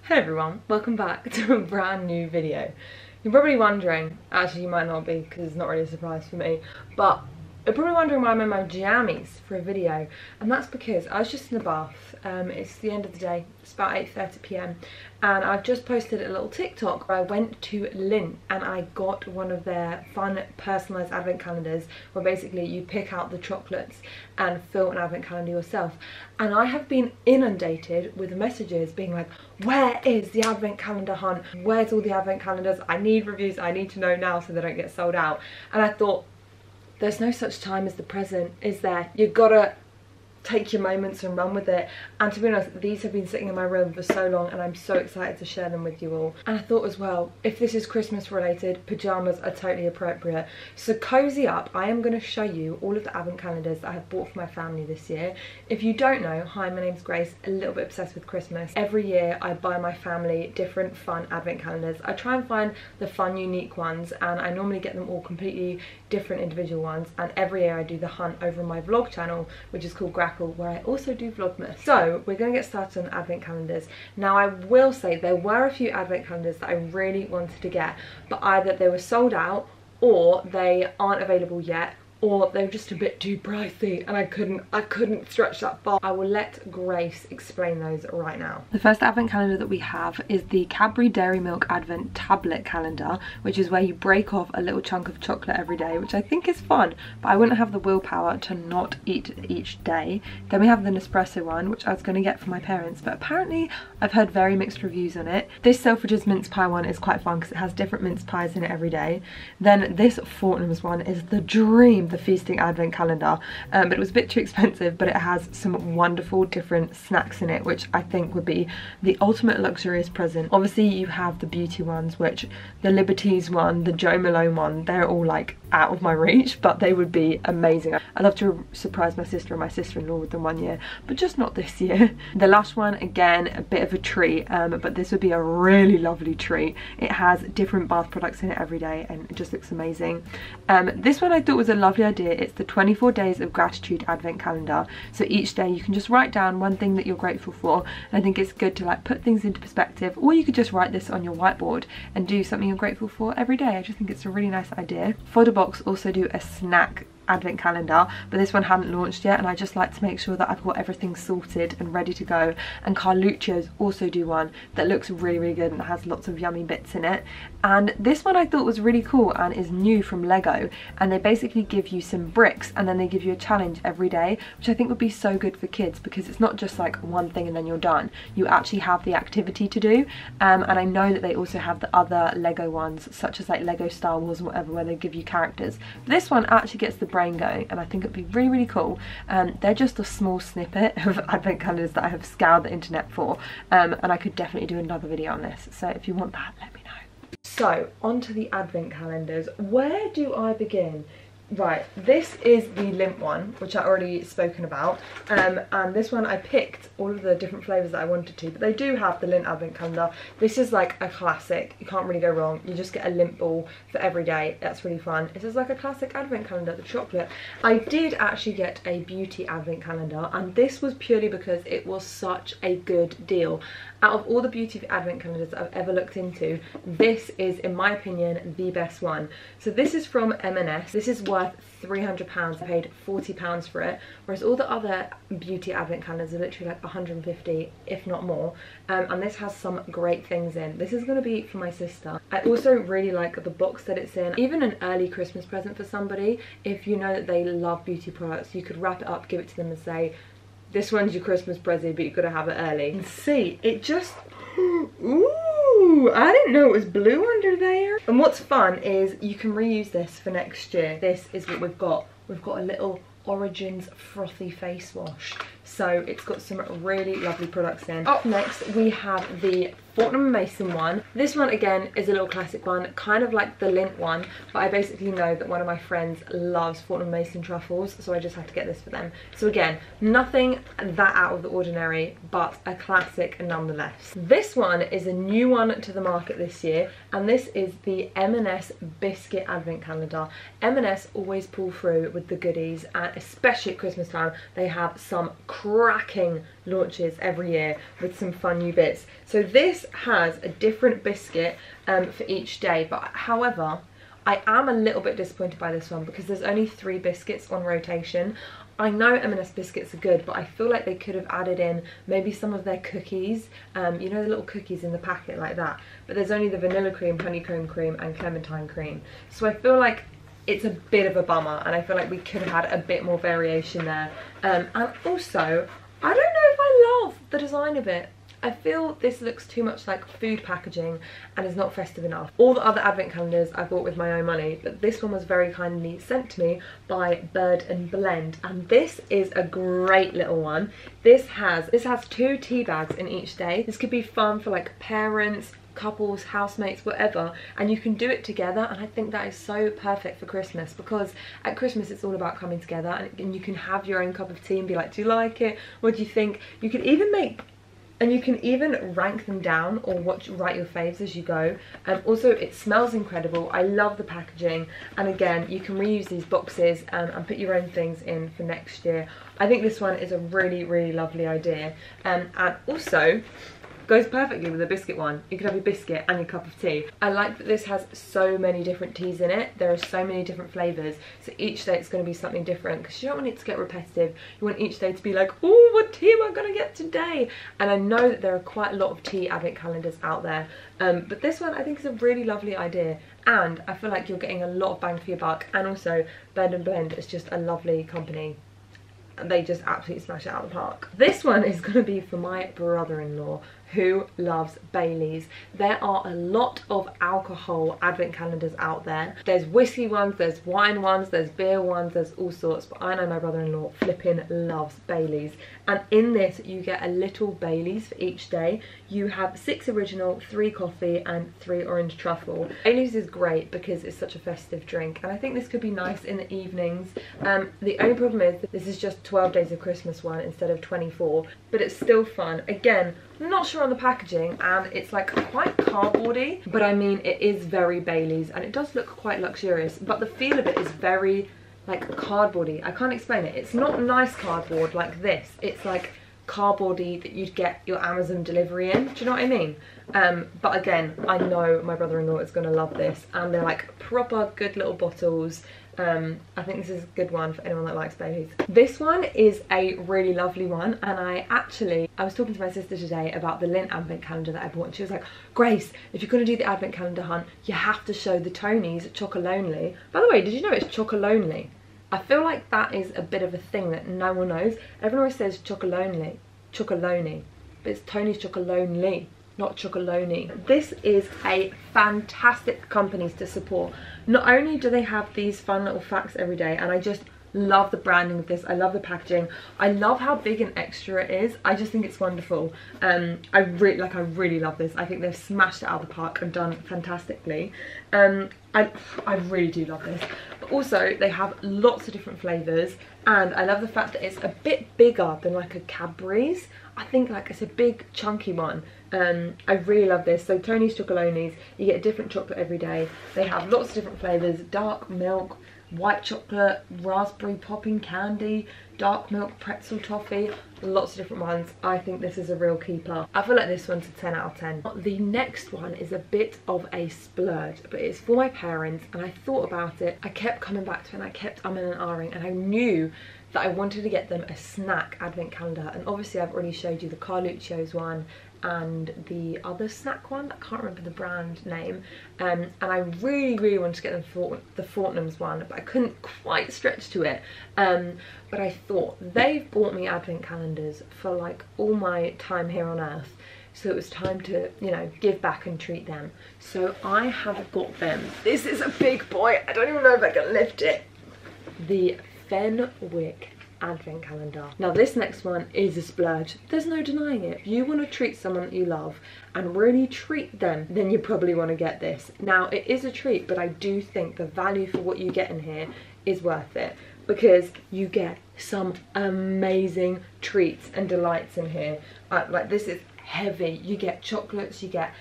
Hey everyone, welcome back to a brand new video. You're probably wondering, actually you might not be because it's not really a surprise for me, but you're probably wondering why I'm in my jammies for a video, and that's because I was just in the bath. It's the end of the day, it's about 8:30 p.m. and I've just posted a little TikTok where I went to Lindt and I got one of their fun personalised advent calendars where basically you pick out the chocolates and fill an advent calendar yourself. And I have been inundated with messages being like, where is the advent calendar hunt? Where's all the advent calendars? I need reviews, I need to know now so they don't get sold out. And I thought, there's no such time as the present, is there? You've got to take your moments and run with it. And to be honest, these have been sitting in my room for so long and I'm so excited to share them with you all. And I thought as well, if this is Christmas related, pyjamas are totally appropriate. So cozy up. I am going to show you all of the advent calendars that I have bought for my family this year. If you don't know, hi, my name's Grace, a little bit obsessed with Christmas. Every year I buy my family different fun advent calendars. I try and find the fun, unique ones, and I normally get them all completely different individual ones. And every year I do the hunt over on my vlog channel, which is called where I also do Vlogmas. So we're going to get started on advent calendars. Now I will say there were a few advent calendars that I really wanted to get, but either they were sold out or they aren't available yet, or they're just a bit too pricey and I couldn't stretch that far. I will let Grace explain those right now. The first advent calendar that we have is the Cadbury Dairy Milk Advent Tablet Calendar, which is where you break off a little chunk of chocolate every day, which I think is fun, but I wouldn't have the willpower to not eat each day. Then we have the Nespresso one, which I was going to get for my parents, but apparently I've heard very mixed reviews on it. This Selfridges mince pie one is quite fun because it has different mince pies in it every day. Then this Fortnums one is the dream, the feasting advent calendar, but it was a bit too expensive, but it has some wonderful different snacks in it, which I think would be the ultimate luxurious present. Obviously you have the beauty ones, which the Liberties one, the Joe Malone one, they're all like out of my reach, but they would be amazing. I'd love to surprise my sister and my sister-in-law with them one year, but just not this year. The last one, again, a bit of a treat, but this would be a really lovely treat. It has different bath products in it every day and it just looks amazing. This one I thought was a lovely idea. It's the 24 Days of Gratitude Advent Calendar. So each day you can just write down one thing that you're grateful for. And I think it's good to like put things into perspective, or you could just write this on your whiteboard and do something you're grateful for every day. I just think it's a really nice idea. Fodabox also do a snack advent calendar, but this one hadn't launched yet and I just like to make sure that I've got everything sorted and ready to go. And Carluccio's also do one that looks really good and has lots of yummy bits in it. And this one I thought was really cool and is new from Lego, and they basically give you some bricks and then they give you a challenge every day, which I think would be so good for kids because it's not just like one thing and then you're done. You actually have the activity to do, and I know that they also have the other Lego ones such as like Lego Star Wars or whatever, where they give you characters. But this one actually gets the brain going and I think it'd be really cool. They're just a small snippet of advent calendars that I have scoured the internet for, and I could definitely do another video on this, so if you want that, let me know. So onto the advent calendars. Where do I begin? Right, this is the Lindt one, which I already spoken about, and this one I picked all of the different flavours that I wanted to, but they do have the Lindt advent calendar. This is like a classic, you can't really go wrong. You just get a Lindt ball for every day, that's really fun. This is like a classic advent calendar, the chocolate. I did actually get a beauty advent calendar, and this was purely because it was such a good deal. Out of all the beauty advent calendars that I've ever looked into, this is, in my opinion, the best one. So this is from M&S. This is worth £300. I paid £40 for it, whereas all the other beauty advent calendars are literally like 150, if not more. And this has some great things in. This is going to be for my sister. I also really like the box that it's in. Even an early Christmas present for somebody, if you know that they love beauty products, you could wrap it up, give it to them and say, this one's your Christmas present, but you've got to have it early. And see, it just, ooh, I didn't know it was blue under there. And what's fun is you can reuse this for next year. This is what we've got. We've got a little Origins frothy face wash. So it's got some really lovely products in. Up next we have the Fortnum Mason one. This one again is a little classic one, kind of like the Lindt one, but I basically know that one of my friends loves Fortnum Mason truffles, so I just had to get this for them. So again, nothing that out of the ordinary, but a classic nonetheless. This one is a new one to the market this year, and this is the M&S Biscuit Advent Calendar. M&S always pull through with the goodies, and especially at Christmas time, they have some cracking launches every year with some fun new bits. So this has a different biscuit for each day, but however, I am a little bit disappointed by this one because there's only 3 biscuits on rotation. I know M&S Biscuits are good, but I feel like they could have added in maybe some of their cookies, you know, the little cookies in the packet like that, but there's only the vanilla cream, honeycomb cream and clementine cream. So I feel like it's a bit of a bummer, and I feel like we could have had a bit more variation there. And also, I don't know if I love the design of it. I feel this looks too much like food packaging and is not festive enough. All the other advent calendars I bought with my own money, but this one was very kindly sent to me by Bird and Blend, and this is a great little one. This has 2 tea bags in each day. This could be fun for like parents, couples, housemates, whatever, and you can do it together, and I think that is so perfect for Christmas, because at Christmas it's all about coming together, and you can have your own cup of tea and be like, do you like it? What do you think? You can even rank them down or write your faves as you go. Also, it smells incredible. I love the packaging, and again, you can reuse these boxes and put your own things in for next year. I think this one is a really, really lovely idea, and also goes perfectly with a biscuit one. You could have your biscuit and your cup of tea. I like that this has so many different teas in it. There are so many different flavours, so each day it's going to be something different, because you don't want it to get repetitive. You want each day to be like, oh, what tea am I going to get today? And I know that there are quite a lot of tea advent calendars out there, but this one I think is a really lovely idea, and I feel like you're getting a lot of bang for your buck, and also Bird and Blend is just a lovely company. They just absolutely smash it out of the park. This one is going to be for my brother-in-law, who loves Baileys. There are a lot of alcohol advent calendars out there. There's whiskey ones, there's wine ones, there's beer ones, there's all sorts, but I know my brother-in-law flipping loves Baileys. And in this you get a little Baileys for each day. You have 6 original, 3 coffee and 3 orange truffle. Baileys is great because it's such a festive drink, and I think this could be nice in the evenings. The only problem is that this is just 12 days of Christmas one instead of 24, but it's still fun. Again, I'm not sure on the packaging, and it's like quite cardboardy, but I mean, it is very Baileys, and it does look quite luxurious, but the feel of it is very like cardboardy. I can't explain it. It's not nice cardboard like this. It's like cardboardy that you'd get your Amazon delivery in. Do you know what I mean? But again, I know my brother-in-law is going to love this, and they're like proper good little bottles. I think this is a good one for anyone that likes Baileys. This one is a really lovely one, and I was talking to my sister today about the lint advent calendar that I bought, and she was like, Grace, if you're going to do the advent calendar hunt, you have to show the Tonys Chocolonely. By the way, did you know it's Chocolonely? I feel like that is a bit of a thing that no one knows. Everyone always says Chocolonely, but it's Tony's Chocolonely, not Chocolonely. This is a fantastic company to support. Not only do they have these fun little facts every day, and I just love the branding of this, I love the packaging, I love how big and extra it is. I just think it's wonderful. I really love this. I think they've smashed it out of the park and done fantastically. I really do love this. But also they have lots of different flavours, and I love the fact that it's a bit bigger than like a Cadbury's. I think like it's a big chunky one. I really love this. So Tony's Chocolonely's, you get a different chocolate every day. They have lots of different flavours: dark milk, white chocolate, raspberry popping candy, dark milk pretzel toffee, lots of different ones. I think this is a real keeper. I feel like this one's a 10 out of 10. The next one is a bit of a splurge, but it's for my parents, and I thought about it. I kept coming back to it, and I kept umming and ahhing, and I knew that I wanted to get them a snack advent calendar, and obviously I've already showed you the Carluccio's one and the other snack one, I can't remember the brand name, and I really wanted to get them for the Fortnums one, but I couldn't quite stretch to it. But I thought, they've bought me advent calendars for like all my time here on earth, so it was time to, you know, give back and treat them. So I have got them. This is a big boy, I don't even know if I can lift it. The Fenwick Advent calendar. Now this next one is a splurge, there's no denying it. If you want to treat someone that you love and really treat them, then you probably want to get this. Now it is a treat, but I do think the value for what you get in here is worth it, because you get some amazing treats and delights in here. Like this is heavy. You get chocolates, you get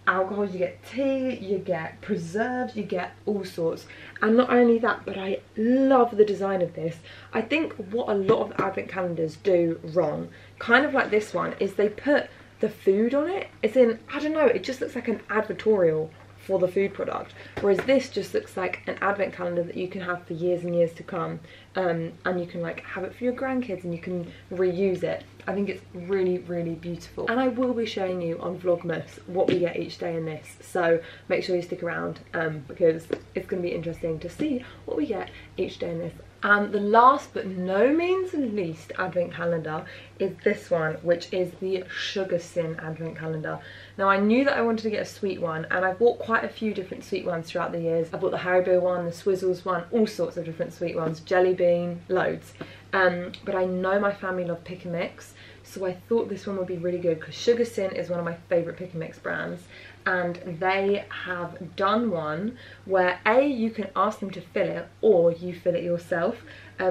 alcohols, you get tea, you get preserves, you get all sorts. And not only that, but I love the design of this. I think what a lot of advent calendars do wrong, kind of like this one, is they put the food on it. It's in, I don't know, it just looks like an advertorial for the food product, whereas this just looks like an advent calendar that you can have for years and years to come, and you can like have it for your grandkids and you can reuse it. I think it's really, really beautiful, and I will be showing you on Vlogmas what we get each day in this, so make sure you stick around because it's going to be interesting to see what we get each day in this. And the last but no means least advent calendar is this one, which is the Sugarsin advent calendar. Now I knew that I wanted to get a sweet one, and I've bought quite a few different sweet ones throughout the years. I bought the Haribo one, the Swizzles one, all sorts of different sweet ones, jelly bean, loads. But I know my family love pick and mix, so I thought this one would be really good because Sugarsin is one of my favourite pick and mix brands, and they have done one where you can ask them to fill it or you fill it yourself.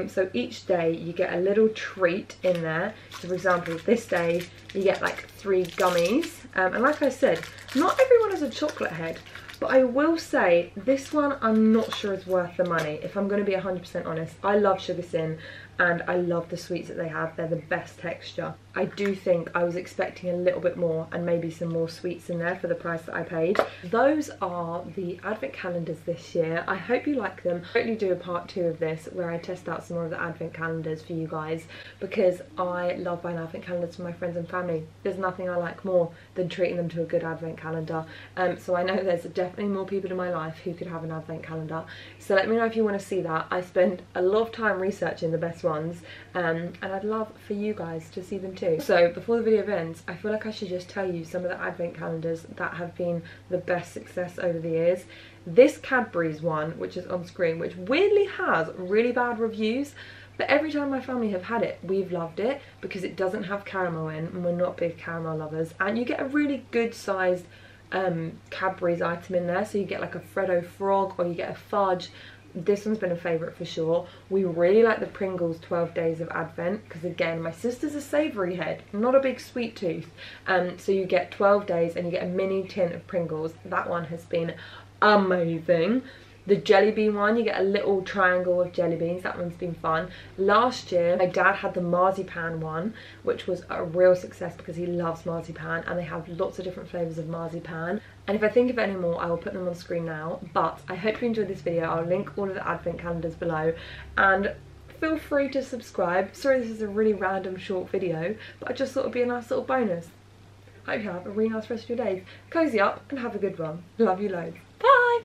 So each day you get a little treat in there. So for example, this day you get like 3 gummies, and like I said, not everyone has a chocolate head, but I will say this one I'm not sure is worth the money, if I'm going to be 100% honest. I love Sugarsin and I love the sweets that they have. They're the best texture. I do think I was expecting a little bit more and maybe some more sweets in there for the price that I paid. Those are the advent calendars this year. I hope you like them. I'll totally do a part 2 of this where I test out some more of the advent calendars for you guys, because I love buying advent calendars for my friends and family. There's nothing I like more than treating them to a good advent calendar. So I know there's definitely more people in my life who could have an advent calendar. So let me know if you want to see that. I spend a lot of time researching the best ones, and I'd love for you guys to see them too. So before the video ends, I feel like I should just tell you some of the advent calendars that have been the best success over the years. This Cadbury's one, which is on screen, which weirdly has really bad reviews, but every time my family have had it, we've loved it because it doesn't have caramel in, and we're not big caramel lovers, and you get a really good sized Cadbury's item in there. So you get like a Freddo frog or you get a fudge. This one's been a favourite for sure. We really like the Pringles 12 Days of Advent because, again, my sister's a savoury head, not a big sweet tooth. So you get 12 days and you get a mini tin of Pringles. That one has been amazing. The jelly bean one, you get a little triangle of jelly beans. That one's been fun. Last year, my dad had the marzipan one, which was a real success because he loves marzipan, and they have lots of different flavours of marzipan. And if I think of any more, I will put them on screen now. But I hope you enjoyed this video. I'll link all of the advent calendars below, and feel free to subscribe. Sorry this is a really random short video, but I just thought it'd be a nice little bonus. I hope you have a really nice rest of your day. Cozy up and have a good one. Love you loads.